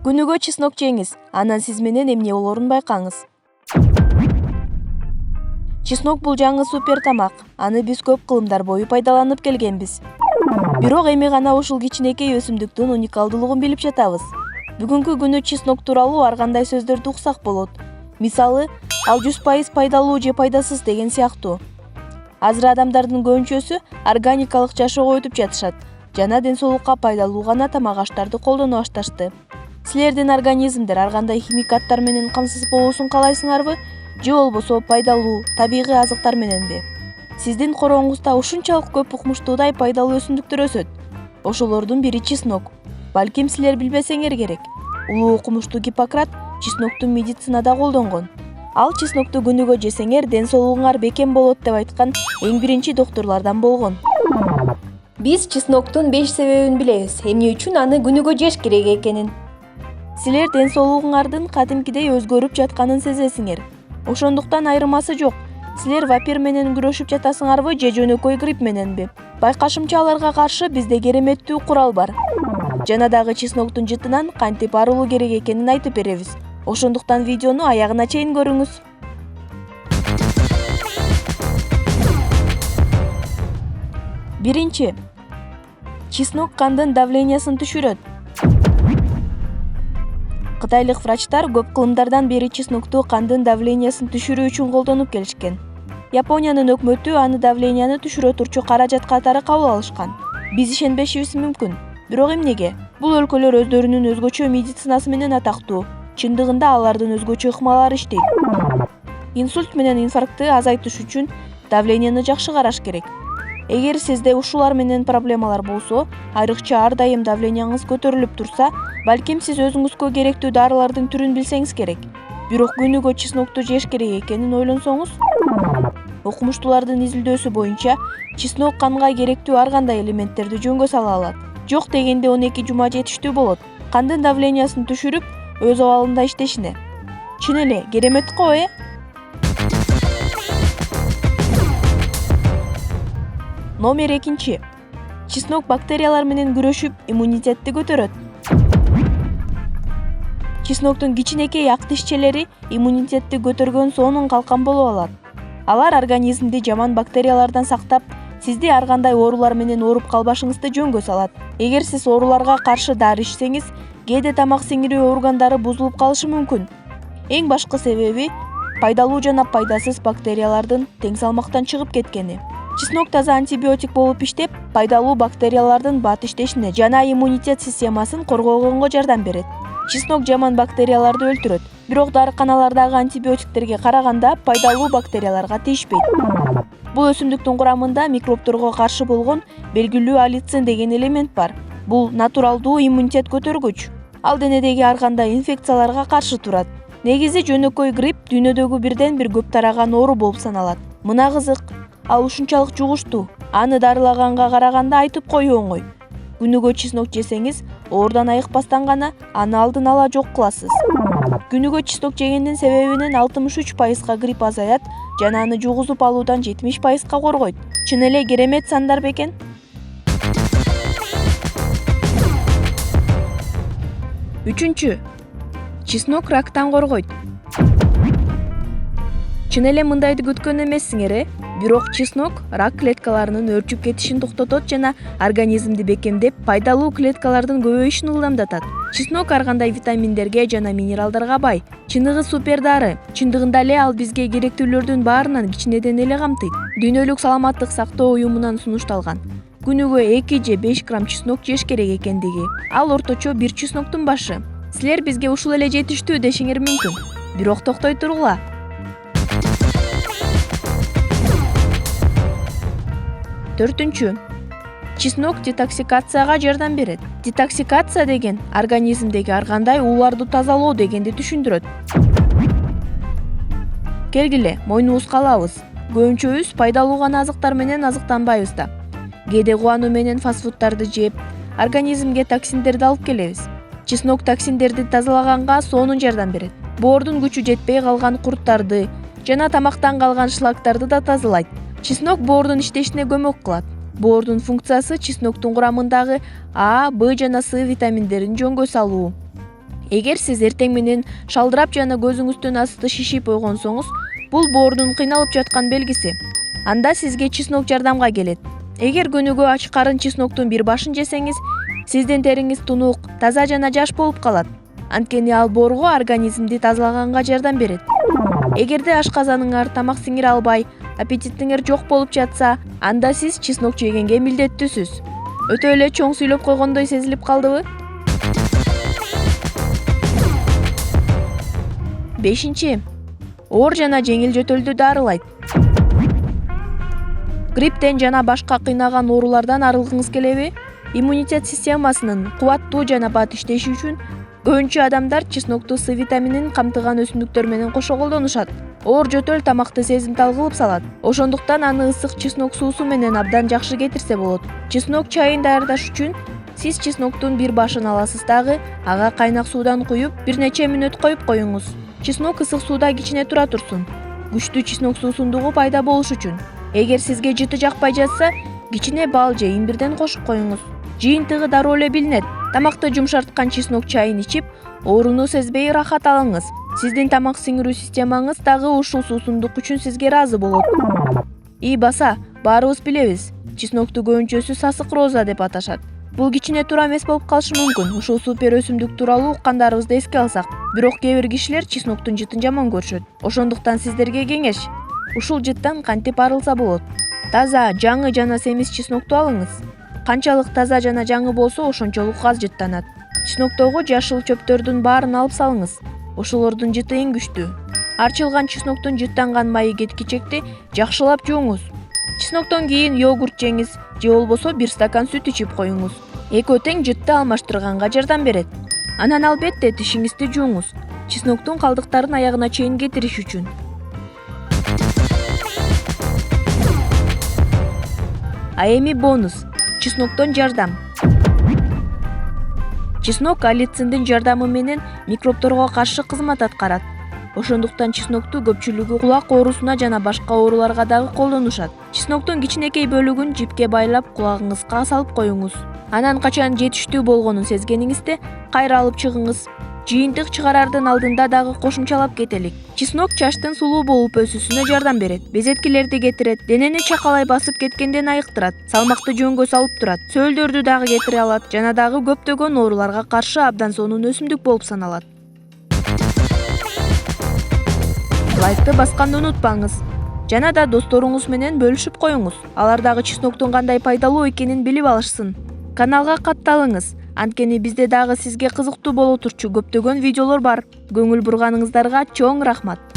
Күнүгө чеснок жеңиз, анан сиз менен эмне болорун байкаңыз. Чеснок бул жаңы супер тамак. Аны биз көп кылымдар бою пайдаланып келгенбиз. Бирок эми гана ушул кичинекей өсүмдүктүн уникалдуулугун билип жатабыз. Бүгүнкү күнү чеснок тууралуу ар кандай сөздөрдү уксак болот. Мисалы, ал 100% пайдалуу же пайдасыз деген сыяктуу. Азыр адамдардын көбүнчөсү органикалык жашоого өтүп жатышат жана ден соолукка пайдалуу гана тамак аштарды колдоно башташты. Силердин организмдер ар кандай химикаттар менен камсыз болуусун каалайсыңарбы, же болбосо пайдалуу, табигый азыктар мененби? Сиздин корооңузда ушунчалык көп укмуштуудай пайдалуу өсүмдүктөр өсөт. Ошолордун бири чеснок. Балким силер билбесеңер керек. Улуу окумуштуу Гиппократ чеснокту медицинада колдонгон. Ал чеснокду күнүгө жесеңер ден соолугуңар бекем болот деп айткан эң биринчи доктурлардан болгон. Биз чесноктун 5 себебин билебиз. Эмне үчүн аны күнүгө жеш керек экенин. Силер ден соолугуңардын кадимкидей өзгөрүп жатканын сезесиңер. Ошондуктан айырмасы жок. Силер вапир менен күрөшүп жатасыңарбы же жөнөкөй грипп мененби? Байкашымча аларга каршы бизде кереметтүү курал бар. Жана дагы чесноктун жытынан кантип арылуу керек экенин айтып беребиз. Ошондуктан видеону аягына чейин көрүңүз. Биринчи. Чеснок кандын давлениясын түшүрөт. Кытайлык врачтар көп кылымдардан бери чеснокту кандын давлениясын түшүрүү үчүн колдонуп келишкен. Япониянын өкмөтү аны давленияны түшүрө турчу каражат катары кабыл алышкан. Биз ишенбешибиз мүмкүн. Бирок эмнеге? Бул өлкөлөр өздөрүнүн өзгөчө медицинасы менен атактуу. Чындыгында алардын өзгөчө ыкмалары иштейт. Инсульт менен инфарктты азайтыш үчүн давленияны жакшы караш керек. Эгер сизде ушулар менен проблемалар болсо, айрыкча ар дайым давленияңыз көтөрүлүп турса, балким сиз өзүңүзгө керектүү дарылардын түрүн билсеңиз керек. Бирок күнүгө чеснокту жеш керек экенин ойлонсоңуз, окумуштуулардын изилдөөсү боюнча, чеснок канга керектүү ар кандай элементтерди жөнгө сала алат. Жок дегенде 12 жума жетиштүү болот. Кандын давлениясын түшүрүп, өз абалында иштешине. Чын эле, керемет го, Номер 2. Чеснок бактериялар менен күрөшүп, иммунитетти көтөрөт. Чесноктун кичинекей ак тишчелери иммунитетти көтөргөн сонун калкан болуп алат. Алар организмди жаман бактериялардан сактап, сизди ар кандай оорулар менен ооруп калбашыңызды жөнгө салат. Эгер сиз ооруларга каршы дары ичсеңиз, кээде тамак сиңирүү органдары бузулуп калышы мүмкүн. Эң башкы себеби пайдалуу жана пайдасыз бактериялардын тең салмактан чыгып кеткени. Чеснок таза антибиотик болуп иштеп, пайдалуу бактериялардын бат иштешине жана иммунитет системасын коргогонго жардам берет. Чеснок жаман бактерияларды өлтүрөт, бирок дарыканалардагы антибиотиктерге караганда пайдалуу бактерияларга тийишпейт. Бул өсүмдүктүн курамында микробторго каршы болгон белгилүү аллицин деген элемент бар. Бул натуралдуу иммунитет көтөргүч. Ал денедеги ар кандай инфекцияларга каршы турат. Негизи жөнөкөй грипп дүйнөдөгү бирден бир көп тараган оору болуп саналат. Мына кызык, ал ушунчалык жугуштуу. Аны дарылаганга караганда айтып коюу оңой. Күнүгө чеснок жесеңиз, оордан айыкпастан гана аны алдын ала жок кыласыз. Күнүгө чеснок жегендин себебинен 63% грипп азаят жана аны жугузуп алуудан 70% коргойт. Чын эле керемет сандар бекен. Үчүнчү. Чеснок рактан коргойт. Чын эле мындайды күткөн эмессиңер, бирок чеснок рак клеткаларынын өрчүп кетишин токтотот жана организмди бекемдеп, пайдалуу клеткалардын көбөйүшүн ылдамдатат. Чеснок ар кандай витаминдерге жана минералдарга бай. Чыныгы супер дары. Чындыгында эле ал бизге керектүүлөрдүн баарынан кичинеден эле камтыйт. Дүйнөлүк саламаттык сактоо уюмунан сунушталган. Күнүгө 2 же 5 грамм чеснок жеш керек экендиги. Ал орточо 1 чесноктун башы. Силер бизге ушул эле жетиштүү дешиңер мүмкүн. Бирок токтой тургула. Төртүнчү. Чеснок детоксикацияга жардам берет. Детоксикация деген организмдеги ар кандай ууларды тазалоо дегенди түшүндүрөт. Келгиле, мойнубузга алабыз. Көбүнчөбүз пайдалуу гана азыктар менен азыктанбайбыз да. Кээде кубануу менен фастфудтарды жеп, организмге токсиндерди алып келебиз. Чеснок токсиндерди тазалаганга сонун жардам берет. Боордун күчү жетпей калган курттарды жана тамактан калган шлактарды да тазалайт. Чеснок боордун иштешине көмөк кылат. Боордун функциясы чесноктун курамындагы А, Б жана С витаминдерин жөнгө салуу. Эгер сиз эртең менен шалдырап жана көзүңүздүн асты шишип ойгонсоңуз, бул боордун кыйналып жаткан белгиси. Анда сизге чеснок жардамга келет. Эгер күнүгө ач карын чесноктун бир башын жесеңиз, сиздин териңиз тунук, таза жана жаш болуп калат. Анткени ал боорго организмди тазалаганга жардам берет. Эгерде ашказаныңар тамак сиңире албай, аппетитиңер жок болуп жатса, анда сиз чеснок жегенге милдеттүүсүз. Өтө эле чоң сүйлөп койгондой сезилип калдыбы? 5. Оор жана жеңил жөтөлдү дарылайт. Грипптен жана башка кыйнаган оорулардан арылгыңыз келеби? Иммунитет системасынын кубаттуу жана бат иштеши үчүн көбүнчө адамдар чеснокту С витаминин камтыган өсүмдүктөр менен кошо колдонушат. Оор жөтөл тамакты сезимтал кылып салат. Ошондуктан аны ысык чеснок суусу менен абдан жакшы кетирсе болот. Чеснок чайын даярдаш үчүн сиз чесноктун бир башын аласыз дагы, ага кайнак суудан куюп, бир нече мүнөт коюп коюңуз. Чеснок ысык сууда кичине тура турсун. Күчтүү чеснок суусундугу пайда болуш үчүн. Эгер сизге жыты жакпай жатса, кичине бал же имбирден кошуп коюңуз. Жыйынтыгы дароо эле билинет. Тамакты жумшарткан чеснок чайын ичип, ооруну сезбей рахат алыңыз. Сиздин тамак сиңирүү системаңыз дагы ушул суусундук үчүн сизге ыраазы болот. Баса, баарыбыз билебиз, чеснокту көбүнчөсү сасык роза деп аташат. Бул кичине туура эмес болуп калышы мүмкүн. Ушул супер өсүмдүк тууралуу уккандарыбызды эске алсак, бирок кээ бир кишилер чесноктун жытын жаман көрүшөт. Ошондуктан сиздерге кеңеш, ушул жыттан кантип арылса болот? Таза, жаңы жана семиз чеснокту алыңыз. Канчалык таза жана жаңы болсо, ошончолук аз жыттанат. Чесноктогу жашыл чөптөрдүн баарын алып салыңыз. Ошолордун жыты эң күчтүү. Арчылган чесноктун жыттанган майы кеткичекти жакшылап жууңуз. Чесноктон кийин йогурт жеңиз же болбосо 1 стакан сүт ичип коюңуз. Экөө тең жытты алмаштырганга жардам берет. Анан албетте тишиңизди жууңуз. Чесноктун калдыктарын аягына чейин кетириш үчүн. А эми бонус. Чесноктон жардам. Чеснок аллициндин жардамы менен микробторго каршы кызмат аткарат. Ошондуктан чеснокту көпчүлүгү кулак оорусуна жана башка ооруларга дагы колдонушат. Чесноктун кичинекей бөлүгүн жипке байлап кулагыңызга салып коюңуз. Анан качан жетиштүү болгонун сезгениңизде кайра алып чыгыңыз. Жыйынтык чыгарардын алдында дагы кошумчалап кетелик. Чеснок чачтын сулуу болуп өсүүсүнө жардам берет, безеткилерди кетирет, денени чакалай басып кеткенден айыктырат, салмакты жөнгө салып турат, сөөлдөрдү дагы кетире алат жана дагы көптөгөн ооруларга каршы абдан сонун өсүмдүк болуп саналат. Лайкты басканды унутпаңыз. Жана да досторуңуз менен бөлүшүп коюңуз. Алар дагы чесноктун кандай пайдалуу экенин билип алышсын. Каналга катталыңыз. Анткени бизде дагы сизге кызыктуу боло турчу көптөгөн видеолор бар. Көңүл бурганыңыздарга чоң рахмат.